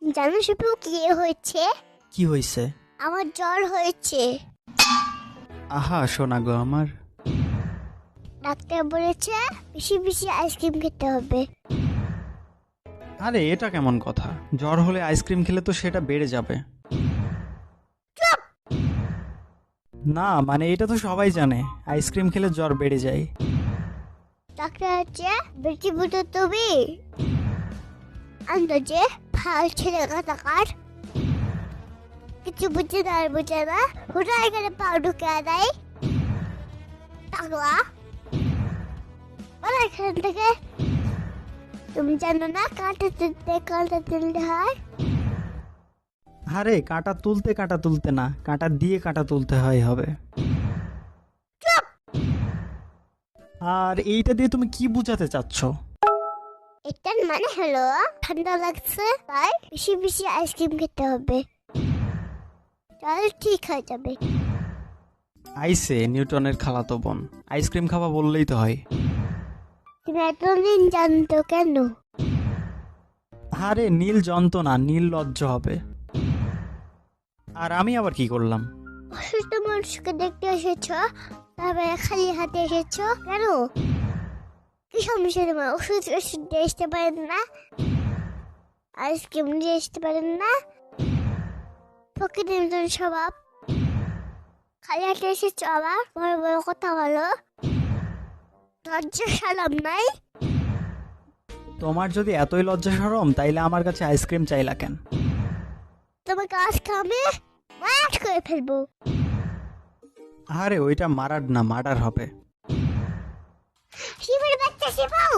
জানো শিপু কি হয়েছে? কি হয়েছে? আমার জ্বর হয়েছে। আহা শোনা গো আমার। ডাক্তার বলেছে বেশি বেশি আইসক্রিম খেতে হবে। আরে এটা কেমন কথা? জ্বর হলে আইসক্রিম খেলে তো সেটা বেড়ে যাবে। না মানে এটা তো সবাই জানে, আইসক্রিম খেলে জ্বর বেড়ে যায়। ডাক্তার হচ্ছে বেশি বুঝো তুমি আন্দাজে ফাল ছেলে কাটাকার কিছু বুঝে না আর বুঝে না হুটা এখানে পাও ঢুকে দেয় টাকলা বলো এখান থেকে। তুমি জানো না কাঁটা তুলতে হয়। আরে কাঁটা তুলতে না, কাঁটা দিয়ে কাঁটা তুলতে হবে। আর এইটা দিয়ে তুমি কি বোঝাতে চাচ্ছ? এটার মানে হলো ঠান্ডা লাগছে তাই বেশি বেশি আইসক্রিম খেতে হবে, তাহলে ঠিক হয়ে যাবে। আইসে নিউটনের খালাতো বোন, আইসক্রিম খাওয়া বললেই তো হয়। তুমি এতদিন জানতো কেন? আরে নীল জন্ত না, নীল লজ্জ হবে। আর আমি আবার কি করলাম? অসুস্থ মানুষকে দেখতে এসেছো, তারপরে খালি হাতে এসেছো কেন? কি সমস্যা তোমার? ওষুধ দিয়ে আসতে পারেন না, আইসক্রিম দিয়ে আসতে পারেন না? প্রকৃতির মতন স্বভাব, খালি হাতে এসেছো আবার বড় বড় কথা বলো, লজ্জা সালাম নাই? তোমার যদি এতই লজ্জা শরম তাইলে আমার কাছে আইসক্রিম চাইলা কেন? তোমাকে আজকে আমি মারাট করে ফেলবো। আরে ওইটা মারার না, মার্ডার হবে। শিবের বাচ্চা শিবাও